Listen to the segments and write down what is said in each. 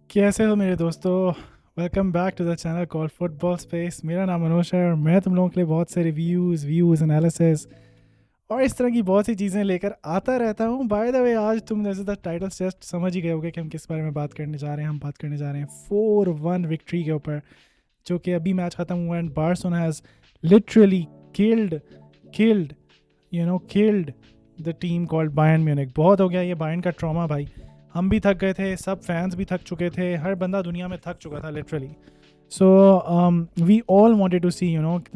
कैसे हो मेरे दोस्तों। Welcome back to the channel call football space. मेरा नाम मनोज है और मैं तुम लोगों के लिए बहुत से रिव्यूज़ व्यूज़ एनालिसिस और इस तरह की बहुत सी चीज़ें लेकर आता रहता हूँ। बाय द वे, आज तुम जैसे द टाइटल जस्ट समझ ही गए होगे कि हम किस बारे में बात करने जा रहे हैं। हम बात करने जा रहे हैं 4-1 विक्ट्री के ऊपर, जो कि अभी मैच ख़त्म हुआ and Barcelona has literally killed killed killed the team called Bayern Munich. बहुत हो गया ये बायर्न का ट्रॉमा भाई। हम भी थक गए थे, सब फैंस भी थक चुके थे, हर बंदा दुनिया में थक चुका था literally. So we all wanted to see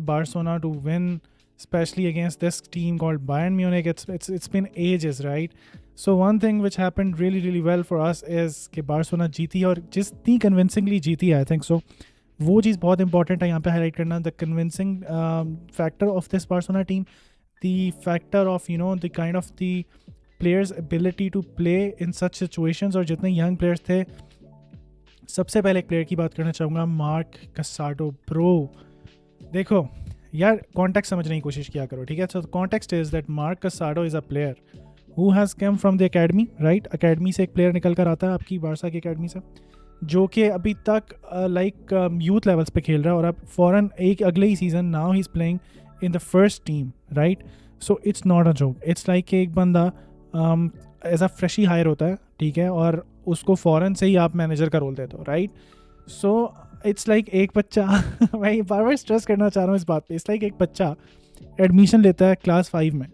Barcelona to win, especially against this team called Bayern Munich. It's been ages, right? So one thing which happened really well for us is कि Barcelona जीती और जितनी convincingly जीती, I think so वो चीज़ बहुत important है यहाँ पे हाईलाइट करना। The convincing factor of this Barcelona team, the factor of the kind of the players ability to play in such situations। और जितने यंग प्लेयर्स थे, सबसे पहले एक प्लेयर की बात करना चाहूँगा, मार्क कसाडो। ब्रो देखो यार, कॉन्टेक्स्ट समझने की कोशिश किया करो, ठीक है। So context is that Marc Casado is a player who has come from the academy, right. Academy से एक प्लेयर निकल कर आता है आपकी बारसा की एकेडमी से, जो कि अभी तक लाइक यूथ लेवल्स पे खेल रहा है और अब फ़ौरन एक अगले ही season now he is playing in the first team, right. So it's not a joke. It's like एक बंदा एज अ फ्रेश ही हायर होता है, ठीक है, और उसको फ़ौरन से ही आप मैनेजर का रोल देते हो, राइट। सो इट्स लाइक एक बच्चा मैं बार बार स्ट्रेस करना चाह रहा हूँ इस बात पे। इट्स लाइक एक बच्चा एडमिशन लेता है क्लास 5 में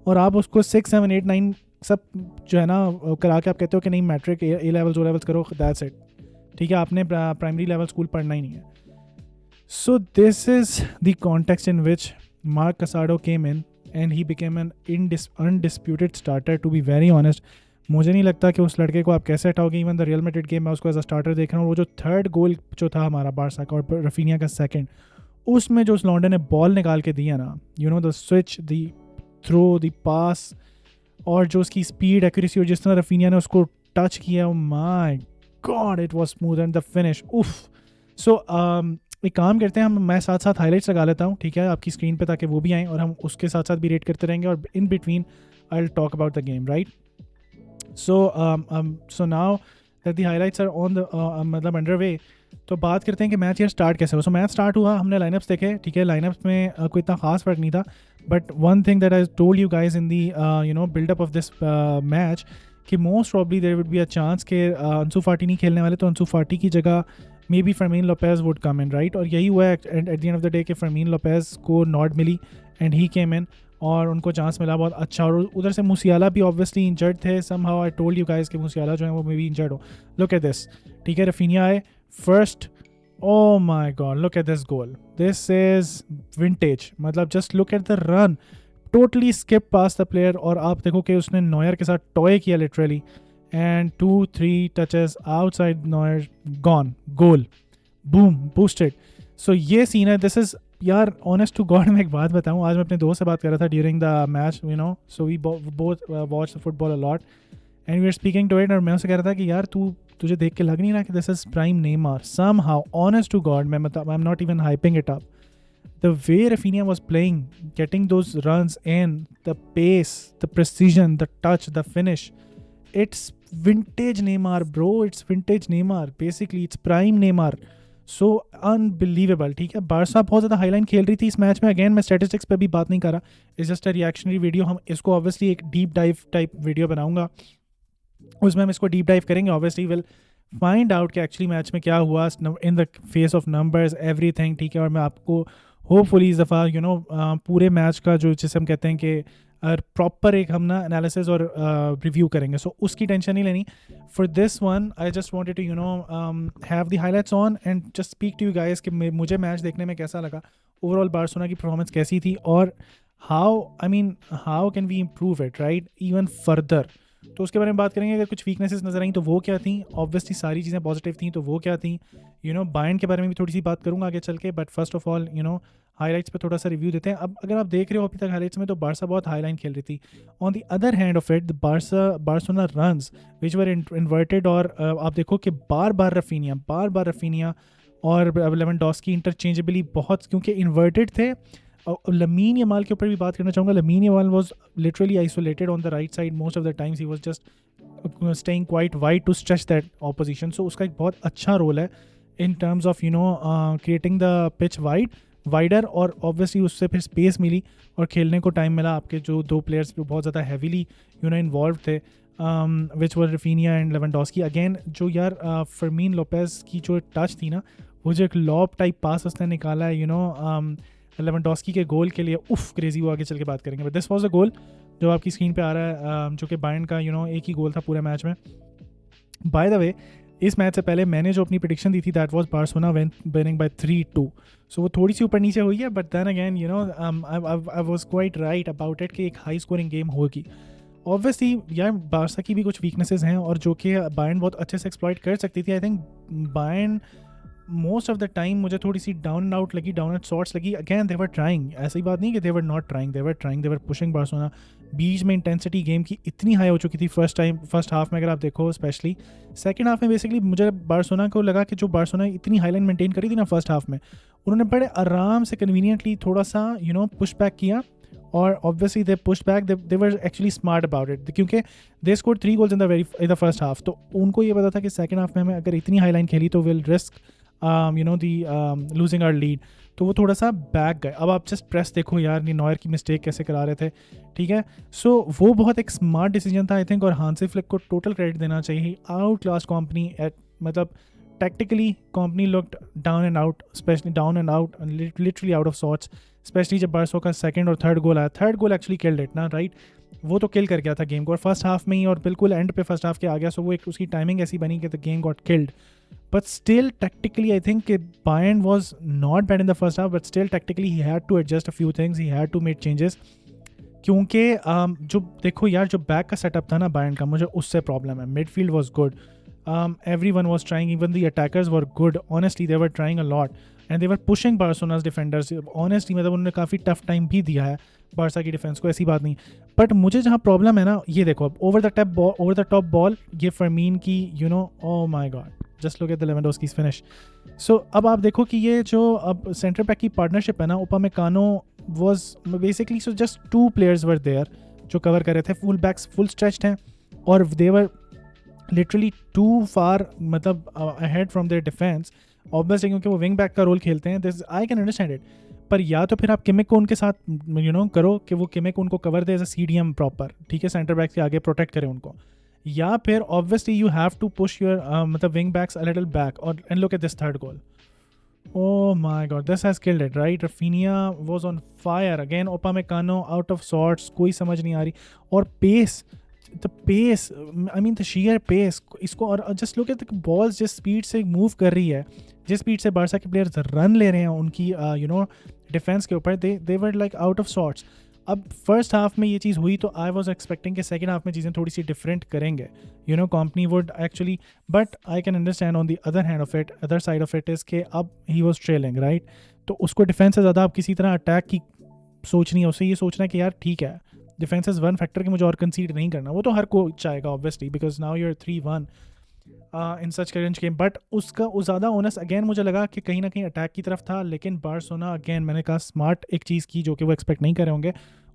और आप उसको 6, 7, 8, 9 सब जो है ना करा के आप कहते हो कि नहीं matric A levels O levels करो, दैट्स इट, ठीक है, आपने प्राइमरी लेवल स्कूल पढ़ना ही नहीं है। So this is the context in which Marc Casado came in and he became an undisputed starter. To be very honest, मुझे नहीं लगता कि उस लड़के को आप कैसे हटाओगे। Even the Real Madrid game में उसको एज अ स्टार्टर देख रहा हूँ। वो जो थर्ड गोल जो था हमारा बारसा का और रफीनिया का सेकंड, उसमें जो उस लॉन्डे ने बॉल निकाल के दिया ना, the switch, the throw, the pass, और जो उसकी स्पीड एक्यूरेसी और जिस तरह रफीनिया ने उसको टच किया, my God it was smooth and the finish उफ। सो एक काम करते हैं, मैं साथ साथ हाईलाइट्स लगा लेता हूँ, ठीक है, आपकी स्क्रीन पे, ताकि वो भी आएँ और हम उसके साथ साथ भी रेट करते रहेंगे और in between I will talk about the game, right. So now that the highlights are on the मतलब अंडर वे, तो बात करते हैं कि मैच यार स्टार्ट कैसे हुआ। सो मैच स्टार्ट हुआ, हमने लाइनअप्स देखे, ठीक है, लाइनअप्स में कोई इतना खास फर्क नहीं था, but one thing that I told you guys in the buildup of this match कि most probably there would be a chance कि अंसू फाटी नहीं खेलने वाले, तो अंसू फाटी की जगह maybe Fermin Lopez would come in, right. और यही हुआ at the end of the day कि फरमीन लोपेज को नॉट मिली एंड ही केम इन और उनको चांस मिला बहुत अच्छा। और उधर से मूसियाला भी ऑब्वियसली इंजर्ड थे, somehow I told you guys कि मूसियाला जो है वो मे बी इंजर्ड हो। लुक एट दिस, ठीक है, रफीनिया आए first, oh my god, look at this goal, this is vintage, मतलब just look at the run, totally skip past the player और आप देखो कि उसने नॉयर के साथ टॉय किया literally and 2-3 touches outside Neuer, gone, goal, boom, boosted. So ये सीन है, दिस इज यार ऑनेस्ट टू गॉड मैं एक बात बताऊँ, आज मैं अपने दोस्त से बात कर रहा था during the match, so we both watch the football a lot and we are speaking to it, और मैं उससे कह रहा था कि यार तुझे देख के लग नहीं रहा कि this is prime Neymar somehow, honest to god. मैं मतलब I am not even hyping it up, the way Raphinha was playing, getting those runs in, the pace, the precision, the touch, the finish, it's vintage Neymar bro, it's vintage Neymar, basically it's prime Neymar. So unbelievable, ठीक है। Barça बहुत ज़्यादा highline खेल रही थी इस match में। Again मैं स्टैटिस्टिक्स पे भी बात नहीं कर रहा, it's just a reactionary video. हम इसको ऑब्वियसली एक डीप डाइव टाइप वीडियो बनाऊंगा, उसमें हम इसको डीप डाइव करेंगे, ऑब्वियसली विल फाइंड आउट कि एक्चुअली मैच में क्या हुआ in the face of numbers everything, ठीक है। और मैं आपको होपफुली इस दफ़ा पूरे मैच का जो जिसे हम कहते हैं कि प्रॉपर एक हम ना एनालिसिस और रिव्यू करेंगे, सो उसकी टेंशन नहीं लेनी। For this one I just wanted to have the highlights on and just speak to you guys कि मुझे मैच देखने में कैसा लगा, ओवरऑल बार्सिलोना की परफॉर्मेंस कैसी थी और how can we improve it, right, even further. तो उसके बारे में बात करेंगे। अगर कुछ वीकनेसेस नजर आई तो वो क्या थी, ऑब्वियसली सारी चीज़ें पॉजिटिव थी, तो वो क्या थी, बायर्न के बारे में भी थोड़ी सी बात करूंगा आगे चल के, but first of all highlights पे थोड़ा सा रिव्यू देते हैं। अब अगर आप देख रहे हो अभी तक हाईलाइट्स में, तो बारसा बहुत हाईलाइन खेल रही थी। On the other hand of it, the Barcelona runs which were inverted, और आप देखो कि बार बार रफीनिया और लेवेंडोस्की इंटरचेंजेबली बहुत, क्योंकि इन्वर्टेड थे। लमीन यमाल के ऊपर भी बात करना चाहूँगा। Lamin Yamal was literally isolated on the right side most of the times, he was just staying quite wide to stretch that opposition. So उसका एक बहुत अच्छा रोल है in terms of creating the pitch wider, और obviously उससे फिर space मिली और खेलने को टाइम मिला आपके जो दो प्लेयर्स जो बहुत ज़्यादा हैवीली इन्वॉल्व थे, विच वर रफीनिया एंड लेवेंडोस्की. अगेन जो यार फर्मीन लोपेज की जो टच थी ना, वो जो एक लॉब टाइप पास उसने निकाला है लेवेंडोस्की के गोल के लिए, उफ क्रेजी, वो आगे चल के बात करेंगे. बट दिस वाज अ गोल जो आपकी स्क्रीन पे आ रहा है, जो कि बायर्न का एक ही गोल था पूरे मैच में. बाय द वे, इस मैच से पहले मैंने जो अपनी प्रेडिक्शन दी थी that was Barcelona winning by 3-2. So वो थोड़ी सी ऊपर नीचे हुई है, but then again I was quite right about it कि एक हाई स्कोरिंग गेम होगी. ऑब्वियसली यार बार्सा की भी कुछ वीकनेसेस हैं और जो कि बायर्न बहुत अच्छे से एक्सप्लॉइट कर सकती थी. I think Bayern most of the time मुझे थोड़ी सी डाउन एंड आउट लगी, डाउन एंड शॉट्स लगी. अगेन दे वर ट्राइंग, ऐसी बात नहीं कि they were not trying, they were pushing Barcelona. बीच में इंटेंसिटी गेम की इतनी हाई हो चुकी थी फर्स्ट हाफ में, अगर आप देखो स्पेशली. सेकंड हाफ में बेसिकली मुझे बार्सिलोना को लगा कि जो बार्सिलोना इतनी हाई लाइन मेंटेन करी थी ना फर्स्ट हाफ में, उन्होंने बड़े आराम से कन्वीनियंटली थोड़ा सा पुश बैक किया. और obviously they push back, they were actually smart about it, क्योंकि they scored 3 goals in the first half. तो उनको ये पता था कि सेकंड हाफ में हमें अगर इतनी हाई लाइन खेली तो will risk losing our lead. तो वो थोड़ा सा बैक गए. अब आप जस्ट प्रेस देखो यार, नॉयर की मिस्टेक कैसे करा रहे थे, ठीक है. सो वो बहुत एक स्मार्ट डिसीजन था आई थिंक, और हांसी फ्लिक को टोटल क्रेडिट देना चाहिए. आउट क्लास कंपनी एट, मतलब tactically Kompany looked down and out, specially down and out, literally out of sorts. Specially जब बार्सो का सेकंड और थर्ड गोल आया, third goal actually killed it ना, right. वो तो किल कर गया था गेम को, और फर्स्ट हाफ में ही, और बिल्कुल एंड पे फर्स्ट हाफ के आ गया. सो वो एक उसकी टाइमिंग ऐसी बनी कि the game got killed. But still, tactically, I think Bayern was not bad in the first half, but still, tactically, he had to adjust a few things. He had to make changes. क्योंकि जो देखो यार, जो back का setup था ना Bayern का, मुझे उससे प्रॉब्लम है. Midfield was good, everyone was trying, even the attackers were good. Honestly, they were trying a lot and they were pushing Barcelona's defenders. Honestly, मतलब उन्होंने काफ़ी टफ टाइम भी दिया है बार्सा की डिफेंस को, ऐसी बात नहीं. बट मुझे जहाँ प्रॉब्लम है ना, ये देखो, अब ओवर द टॉप बॉल ये फर्मीन की, oh my god, just look at the Lewandowski's finish. So अब आप देखो कि ये जो अब सेंटर बैक की पार्टनरशिप है ना, Upamecano was basically, so just 2 players were there जो कवर कर रहे थे. फुल बैक्स फुल स्ट्रेच्ड हैं और दे वर लिटरली टू फार, मतलब ahead from there defence. Obviously क्योंकि वो विंग बैक का रोल खेलते हैं, this I can understand it. पर या तो फिर आप किमिक को उनके साथ करो कि वो किमिक उनको कवर दे एज अ CDM प्रॉपर, ठीक है, सेंटर बैक के आगे प्रोटेक्ट करें उनको. या फिर obviously you have to push your मतलब wing backs a little back. और and look at this third goal, oh my god, this has killed it, right? Rafinha was on fire again. Upamecano out of sorts, कोई समझ नहीं आ रही. और the pace, I mean the sheer pace इसको, और just look at the balls जिस speed से move कर रही है, जिस स्पीड से बार्सा के प्लेयर्स रन ले रहे हैं उनकी डिफेंस के ऊपर, they were like out of sorts. अब फर्स्ट हाफ में ये चीज़ हुई तो आई वॉज एक्सपेक्टिंग कि सेकेंड हाफ में चीज़ें थोड़ी सी डिफरेंट करेंगे, company would actually. But I can understand on the other side of it is के अब ही वॉज ट्रेलिंग, राइट. तो उसको डिफेंस से ज़्यादा आप किसी तरह अटैक की सोचनी है, उसे ये सोचना है कि यार ठीक है, डिफेंस इज़ वन फैक्टर कि मुझे और कंसीड नहीं करना. वो तो हर को चाहेगा obviously, because now your 3-1 in such करेंज गेम. बट उसका उस ज़्यादा ओनस अगेन मुझे लगा कि कहीं ना कहीं अटैक की तरफ था. लेकिन बार्सिलोना अगेन, मैंने कहा स्मार्ट एक चीज़ की जो कि वो एक्सपेक्ट नहीं कर रहे होंगे,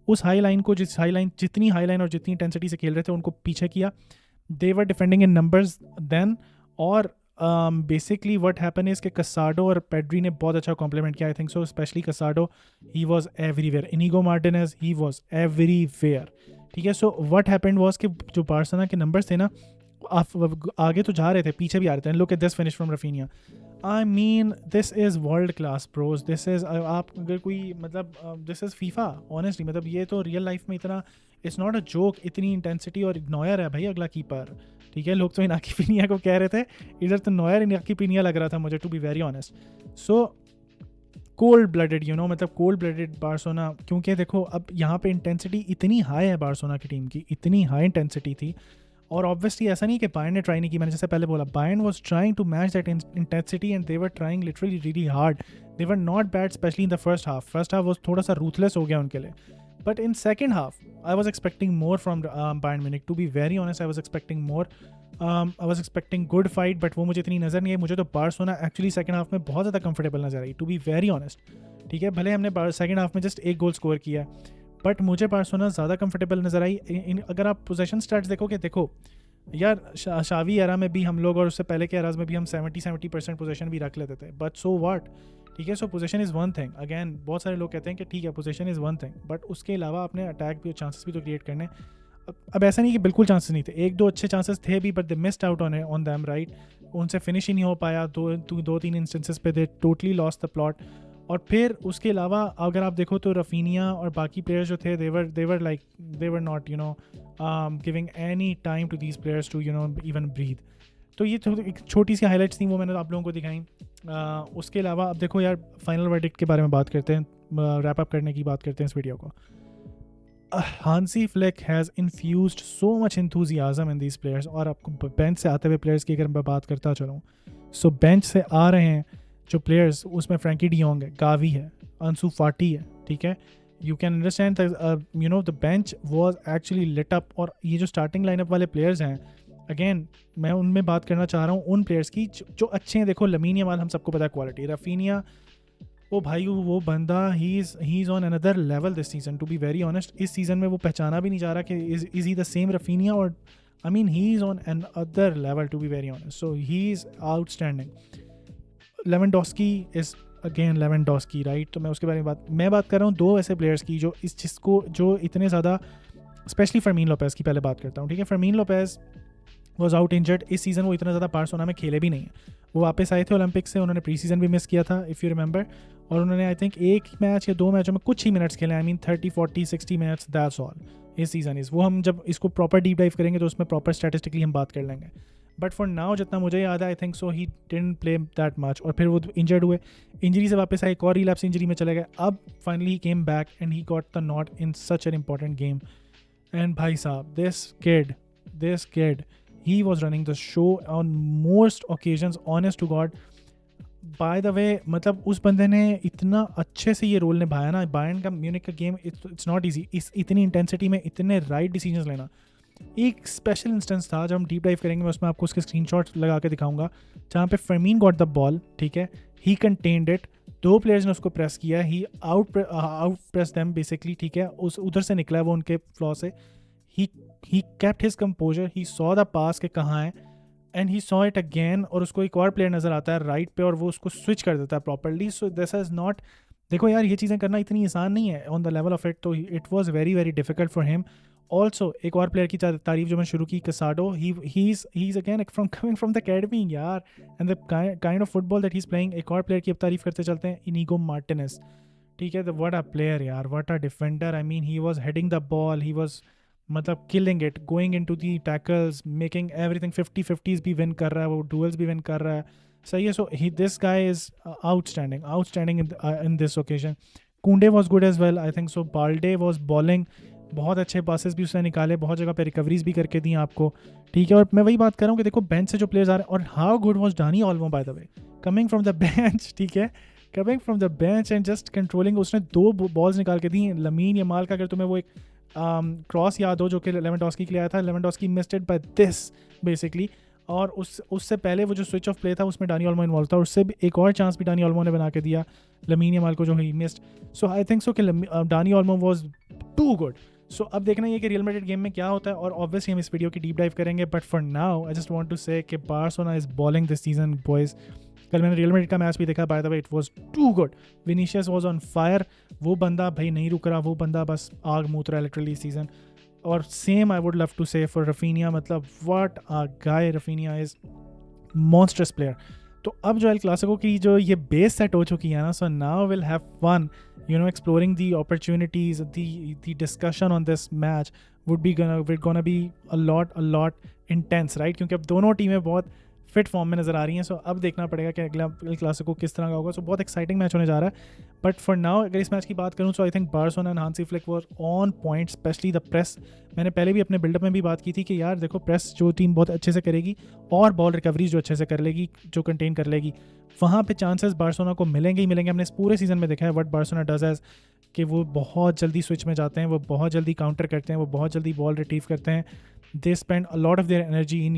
उस हाई लाइन को, जितनी हाई लाइन और जितनी इंटेंसिटी से खेल रहे थे उनको पीछे किया. दे वर डिफेंडिंग इन नंबर्स देन. और बेसिकली व्हाट हैपन इज कि कसाडो और पेड्री ने बहुत अच्छा कॉम्प्लीमेंट किया, I think so. Specially कसाडो, he was everywhere. Inigo Martinez, he was everywhere, ठीक है. सो व्हाट हैपेंड वॉज कि जो बार्सिलोना के नंबर्स थे ना, आगे तो जा रहे थे, पीछे भी आ रहे थे. Look at this finish from Raphinha. I mean this is world class bros. This is, आप अगर कोई मतलब दिस इज़ फीफा ऑनेस्टली. मतलब ये तो रियल लाइफ में इतना, इट्स नॉट अ जोक. इतनी इंटेंसिटी, और नॉयर है भाई अगला कीपर, ठीक है. लोग तो इनाकी पीनिया को कह रहे थे, इधर तो नॉयर इनाकी पीनिया लग रहा था मुझे, to be very honest. So cold blooded, मतलब कोल्ड ब्लडेड बार्सिलोना. क्योंकि देखो अब यहाँ पे इंटेंसिटी इतनी हाई है बार्सिलोना की टीम की, इतनी हाई इंटेंसिटी थी. और ऑब्वियसली ऐसा नहीं कि बायर्न ने ट्राई नहीं की. मैंने जैसे पहले बोला, Bayern was trying to match that intensity and they were trying literally really hard. They were not bad, specially in the first half वो थोड़ा सा रूथलेस हो गया उनके लिए. But in second half I was expecting more from Bayern Munich, to be very honest. I was expecting more, I was expecting good fight, but वो मुझे इतनी नज़र नहीं आई. मुझे तो बार्सिलोना एक्चुअली सेकेंड हाफ में बहुत ज़्यादा कंफर्टेबल नजर आई, टू बी वेरी ऑनेस्ट, ठीक है. भले हमने सेकेंड हाफ में जस्ट एक गोल स्कोर किया है, बट मुझे बार्सिलोना ज़्यादा कंफर्टेबल नजर आई. अगर आप पोजेशन स्टैट्स देखोगे, देखो यार शावी एरा में भी हम लोग और उससे पहले के एराज में भी हम 70% पोजीशन भी रख लेते थे, बट सो व्हाट, ठीक है। सो position is one thing, again बहुत सारे लोग कहते हैं कि ठीक है position is one thing, but उसके अलावा अपने अटैक भी चांसेस भी तो क्रिएट करने। अब ऐसा नहीं कि बिल्कुल चांसेस नहीं थे, एक दो अच्छे चांसेस थे भी, but they missed out on them, right. उनसे फिनिश ही नहीं हो पाया, दो तीन इंस्टेंसेस पे दे टोटली लॉस्ट द प्लॉट। और फिर उसके अलावा अगर आप देखो तो रफीनिया और बाकी प्लेयर्स जो थे they were not giving any time to these players to even breathe. तो ये एक छोटी सी हाईलाइट्स थी, वो मैंने आप लोगों को दिखाई। उसके अलावा अब देखो यार, फाइनल वर्डिक्ट के बारे में बात करते हैं, रैप अप करने की बात करते हैं इस वीडियो को। Hansi Flick has infused so much enthusiasm in these players. और आपको बेंच से आते हुए प्लेयर्स की अगर मैं बात करता चलूँ, सो बेंच से आ रहे हैं जो प्लेयर्स, उसमें फ्रैंकी डियोंग है, गावी है, अंसू फाटी है, ठीक है। You can understand the bench was actually lit up. और ये जो स्टार्टिंग लाइनअप वाले प्लेयर्स हैं, अगेन मैं उनमें बात करना चाह रहा हूँ उन प्लेयर्स की जो अच्छे हैं। देखो लमीन यमाल हम सबको पता है क्वालिटी, रफीनिया वो भाई वो बंदा he is on another level this season, to be very honest. इस सीज़न में वो पहचाना भी नहीं जा रहा कि is he the same Raphinha, और I mean he is on another level, to be very honest. So he is outstanding. Lewandowski is again Lewandowski, right. तो मैं उसके बारे में बात कर रहा हूँ दो ऐसे प्लेयर्स की जो इतने ज़्यादा, स्पेशली फर्मीन लोपेज़ की पहले बात करता हूँ, ठीक है। फर्मीन लोपेज़ वॉज आउट इंजर्ड इस सीज़न, वो इतना ज़्यादा बार्सिलोना में खेले भी नहीं है। वो वापस आए थे ओलंपिक से, उन्होंने प्री सीज़न भी मिस किया था इफ़ यू रिमेंबर, और उन्होंने आई थिंक एक मैच या दो मैचों में कुछ ही मिनट्स खेले, I mean 30 40 60 minutes, that's all इस सीज़न इज़। वो हम जब इसको प्रॉपर डीप डाइव करेंगे तो उसमें प्रॉपर स्टैटिस्टिकली हम बात कर लेंगे, बट फॉर नाउ जितना मुझे याद है I think so he didn't play that much. और फिर वो इंजर्ड हुए, इंजरी से वापस आए, एक और रिलैप्स इंजरी में चले गए, अब finally he came back and he got the not in such an important game. And भाई साहब this kid he was running the show on most occasions, honest to God. By the way, मतलब उस बंदे ने इतना अच्छे से ये रोल निभाया ना, बायर्न का म्यूनिख का गेम इट्स नॉट ईजी, इस इतनी इंटेंसिटी में इतने राइट डिसीजंस लेना। एक स्पेशल इंस्टेंस था जब हम डीप डाइव करेंगे, मैं उसमें आपको उसके स्क्रीनशॉट लगा के दिखाऊंगा, जहाँ पे फर्मीन गॉट द बॉल, ठीक है, ही कंटेन्ड इट, दो प्लेयर्स ने उसको प्रेस किया, ही आउट प्रेस देम बेसिकली, ठीक है, उस उधर से निकला है वो उनके फ्लॉ से। he kept his composure, he saw the pass के कहाँ है, and he saw it again, और उसको एक और प्लेयर नज़र आता है राइट पे और वो उसको स्विच कर देता है properly. So this is not, देखो यार ये चीज़ें करना इतनी आसान नहीं है on the level of it, तो it was very very difficult for him. Also एक और प्लेयर की तारीफ जो मैं शुरू की, Casado, he is again from coming from the academy यार, and the kind of football that he is playing. एक और प्लेयर की अब तारीफ करते चलते हैं, इनिगो मार्टिनेज, ठीक है, व्हाट अ प्लेयर यार, what a defender, I mean he was heading the ball, he was मतलब killing it, going into the tackles, making everything, 50-50s भी win कर रहा है वो, duels भी win कर रहा है, सही है। So this guy is outstanding in this occasion. Koundé was good as well, I think so. Balde was bowling, बहुत अच्छे पासेस भी उसने निकाले, बहुत जगह पे रिकवरीज भी करके दी आपको, ठीक है। और मैं वही बात कर रहा हूँ कि देखो बेंच से जो प्लेयर्स आ रहे हैं, और how good was Dani Olmo bye the way, coming from the bench, ठीक है, coming from the bench and just controlling. उसने दो बॉल्स निकाल के दी लमीन यमाल का, अगर तुम्हें वो एक क्रॉस याद हो जो कि लेवेंडोस्की के लिए आया था, Lewandowski missed it by this basically. और उससे पहले वो जो स्विच ऑफ प्ले था उसमें डानी ओल्मो इन्वॉल्व था, उससे भी एक और चांस भी डानी ओल्मो ने बना के दिया लमीन यमाल को जो he missed. So I think so कि Dani Olmo was too good. सो अब देखना ये कि रियल मैड्रिड गेम में क्या होता है, और ऑब्वियसली हम इस वीडियो की डीप डाइव करेंगे, but for now I just want to say कि Barcelona is balling this season boys. कल मैंने रियल मैड्रिड का मैच भी देखा, by the way it was too good, Vinicius was on fire, वो बंदा भाई नहीं रुक रहा, वो बंदा बस आग मूत रहा है लिटरली सीजन। और same I would love to say for Raphinha, मतलब what a guy, Raphinha is monstrous player. तो अब जो एल क्लासिको की जो ये बेस सेट हो चुकी है ना, so now will have fun exploring the opportunities, the discussion on this match would be gonna be a lot intense, right? क्योंकि अब दोनों टीमें बहुत फिट फॉर्म में नज़र आ रही हैं। सो अब देखना पड़ेगा कि अगला एल क्लासिको किस तरह का होगा। सो बहुत एक्साइटिंग मैच होने जा रहा है। बट फॉर नाउ अगर इस मैच की बात करूँ, सो I think Barcelona and Hansi Flick were on point, specially the press. मैंने पहले भी अपने बिल्डअप में भी बात की थी कि यार देखो प्रेस जो टीम बहुत अच्छे से करेगी और बॉल रिकवरीज जो अच्छे से कर लेगी, जो कंटेन कर लेगी, वहाँ पे चांसेस बार्सिलोना को मिलेंगे ही मिलेंगे। हमने इस पूरे सीजन में देखा है व्हाट बार्सिलोना डज एज कि वो बहुत जल्दी स्विच में जाते हैं, वो बहुत जल्दी काउंटर करते हैं, वो बहुत जल्दी बॉल रिट्रीव करते हैं। They spend a lot of their energy in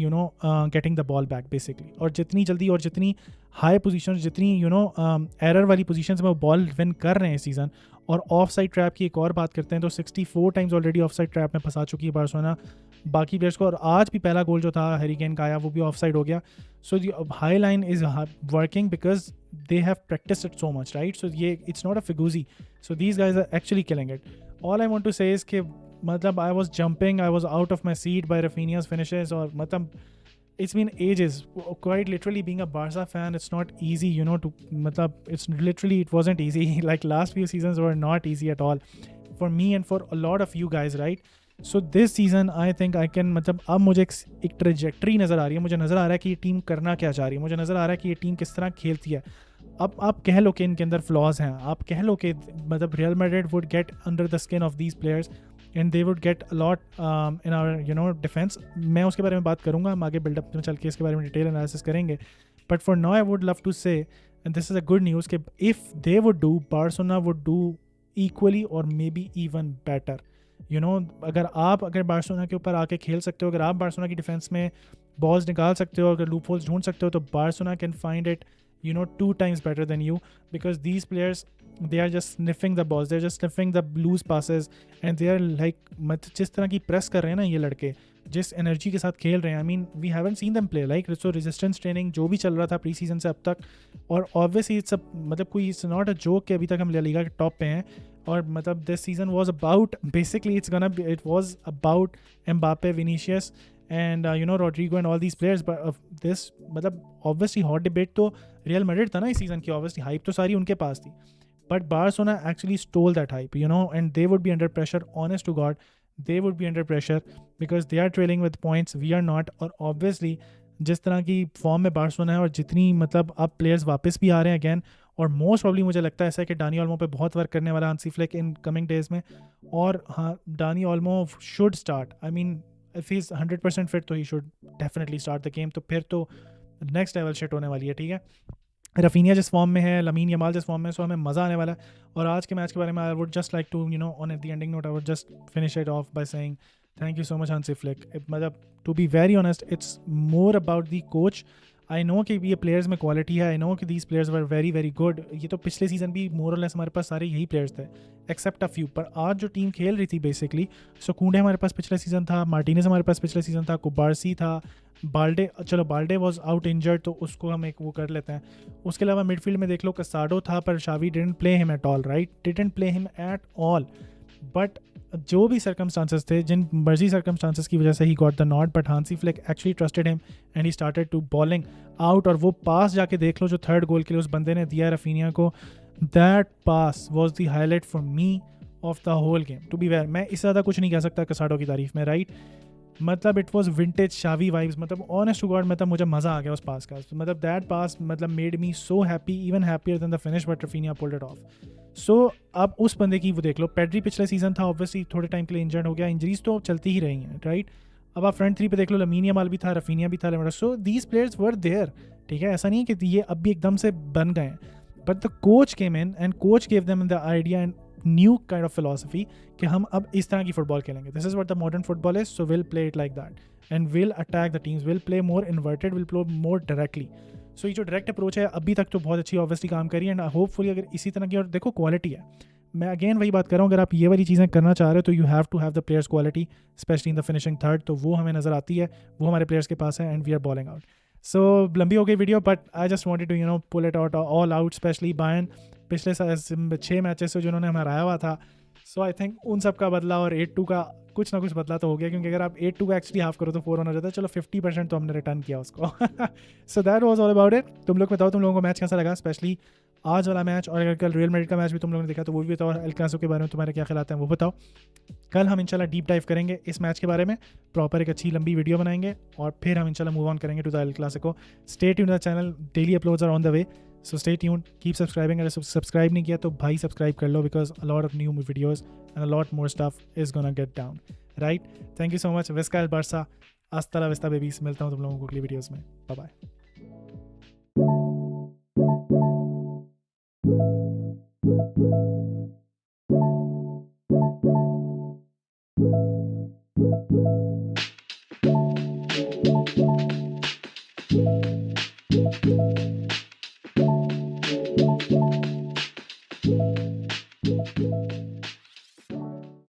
getting the ball back basically. और जितनी जल्दी और जितनी हाई पोजीशन, जितनी एरर वाली पोजीशंस में वो बॉल विन कर रहे हैं सीजन। और ऑफ साइड ट्रैप की एक और बात करते हैं तो 64 times already of side trap में फंसा चुकी है बार्सिलोना। बाकी प्लेयर्स को, और आज भी पहला गोल जो था हैरी केन का आया वो भी ऑफ साइड हो गया. So the high line is working because they have practiced it so much, right? So ये it's not a figuzi. So these guys are actually killing it. All I want to say is कि मतलब I was jumping, I was out of my seat by Rafinha's finishes, और मतलब it's been ages. Quite literally, being a Barca fan, it's not easy, you know, to मतलब it's literally, it wasn't easy. Like last few seasons were not easy at all for me and for a lot of you guys, right? So this season I think I can, मतलब अब मुझे एक trajectory नज़र आ रही है. मुझे नज़र आ रहा है कि ये टीम करना क्या चाह रही है. मुझे नज़र आ रहा है कि ये टीम किस तरह खेलती है. अब आप कह लो कि इनके अंदर फ्लॉज हैं, आप कह लो कि मतलब Real Madrid would get under the skin of these players and they would get a lot in our you know defence. मैं उसके बारे में बात करूँगा, हम आगे बिल्डअप में चल के इसके बारे में डिटेल एनालिसिस करेंगे. But for now I would love to say, and this is a good news, कि if they would do, Barcelona would do equally और maybe even better. You know, अगर बार्सिलोना के ऊपर आके खेल सकते हो, अगर आप बार्सिलोना की डिफेंस में बॉल्स निकाल सकते हो, अगर लूप होल्स ढूंढ सकते हो, तो Barcelona can find it you know 2 times better than you, because these players, they are just sniffing the balls, they're just sniffing the loose passes, and they are like जिस तरह की press कर रहे हैं ना ये लड़के, जिस एनर्जी के साथ खेल रहे हैं, I mean we haven't seen them play like. So resistance training जो भी चल रहा था प्री सीजन से अब तक, और ऑब्वियसली इट्स मतलब कोई इट्स नॉट अ जोक कि अभी तक हम ला लीगा के टॉप पे हैं. और मतलब this season was about, basically it was about Mbappe, Vinicius and you know Rodrigo and all these players. But this मतलब obviously hot debate तो रियल मैड्रिड था ना इस सीज़न की, ऑब्वियसली हाइप तो सारी उनके पास थी. But Barcelona actually stole that hype, you know, and they would be under pressure, honest to god they would be under pressure, because they are trailing with points, we are not. और obviously जिस तरह की form में Barcelona है, और जितनी मतलब अब प्लेयर्स वापस भी आ रहे हैं अगैन, और मोस्ट प्रॉब्ली मुझे लगता है ऐसा है कि डानी ओल्मो पे बहुत वर्क करने वाला Hansi Flick in coming days में. और हाँ, Dani Olmo should start, I mean if he is 100% fit तो he should definitely start the game. तो फिर तो नेक्स्ट लेवल शिट होने वाली है, ठीक है. रफीनिया जिस फॉर्म में है, लमीन यमाल जिस फॉर्म में है, सो हमें मज़ा आने वाला है. और आज के मैच के बारे में I would just like to you know on at the ending note, I would just finish it off by saying thank you so much Hansi Flick. मतलब to be very honest, it's more about the coach. I know कि ये players में quality है, I know कि these players were very very good. ये तो पिछले season भी मोर और लेस हमारे पास सारे यही प्लेयर्स थे एक्सेप्ट अ फ्यू. पर आज जो टीम खेल रही थी बेसिकली, सो कूंडे हमारे पास पिछले सीजन था, मार्टिनेज हमारे पास पिछले सीजन था, कुबारसी था, बाल्डे, चलो बाल्डे वॉज आउट इंजर्ड तो उसको हम एक वो कर लेते हैं. उसके अलावा मिडफील्ड में देख लो, कसाडो था, पर Xavi didn't play him at all, right, didn't play him at all. But जो भी सर्कमस्टांसेस थे, जिन मर्जी सर्कमस्टांसेस की वजह से ही got the nod, but Hansi Flick actually trusted him and he started to balling out. और वो पास जाके देख लो जो थर्ड गोल के लिए उस बंदे ने दिया रफीनिया को, that pass was the highlight for me of the whole game. To be fair, मैं इससे ज़्यादा कुछ नहीं कह सकता कसाडो की तारीफ में, राइट. मतलब इट वॉज विंटेज शावी वाइब्स, मतलब ऑनेस्ट टू गॉड, मतलब मुझे मज़ा आ गया उस पास का. मतलब दैट पास मतलब made me so happy, even happier than the finish, but Raphinha pulled it off. So अब उस बंदे की वो देख लो, पेड्री पिछले सीजन था, ऑब्वियसली थोड़े टाइम के लिए इंजर्ड हो गया, इंजरीज तो चलती ही रही हैं, राइट. अब आप फ्रंट थ्री पे देख लो, लमीन यमाल भी था, रफीनिया भी था, so these players were there, ठीक है. ऐसा नहीं है कि ये अब भी एकदम से बन गए हैं, but the coach came in and coach gave them the idea and new kind of philosophy कि हम अब इस तरह की फुटबॉल खेलेंगे. This is what the modern football is, so will play it like that and will attack the teams, will play more inverted, will play more directly. So ये जो direct approach है अभी तक तो बहुत अच्छी ऑब्वियसली काम करी, एंड होपफुली अगर इसी तरह की, और देखो क्वालिटी है, मैं अगेन वही बात कर रहा हूँ, अगर आप ये वाली चीज़ें करना चाह रहे हो तो you have to have the players quality, especially in the finishing third. तो वो हमें नज़र आती है, वो हमारे प्लेयर्स के पास है, and we are balling out. So लंबी हो गई video, but I just wanted to you know pull it out all out, specially Bayern पिछले 6 मैचेस से जिन्होंने हमें हराया हुआ था. सो आई थिंक उन सब का बदला, और 8-2 का कुछ ना कुछ बदला तो हो गया, क्योंकि अगर आप 8-2 का एक्चुअली हाफ करो तो 4 होना जाता है. चलो 50% तो हमने रिटर्न किया उसको. So that was all about it. तुम लोग बताओ तुम लोगों को मैच कैसा लगा, स्पेशली आज वाला मैच, और अगर कल रियल मैड्रिड का मैच भी तुम लोगों ने देखा तो वो भी बताओ. एल क्लासिको के बारे में तुम्हारे क्या ख्याल हैं वो बताओ. कल हम इंशाल्लाह डीप डाइव करेंगे इस मैच के बारे में, प्रॉपर एक अच्छी लंबी वीडियो बनाएंगे, और फिर हम इंशाल्लाह मूव ऑन करेंगे to the El Clasico. Stay tuned the channel, daily uploads are on the way, so stay tuned, keep subscribing. अगर सब्सक्राइब नहीं किया तो भाई सब्सक्राइब कर लो, because a lot of new videos and a lot more stuff is gonna get down, right. Thank you so much. Visca El Barca, हasta la vista babies. मिलता हूँ तुम लोगों को अगली वीडियोज़ में. Bye bye.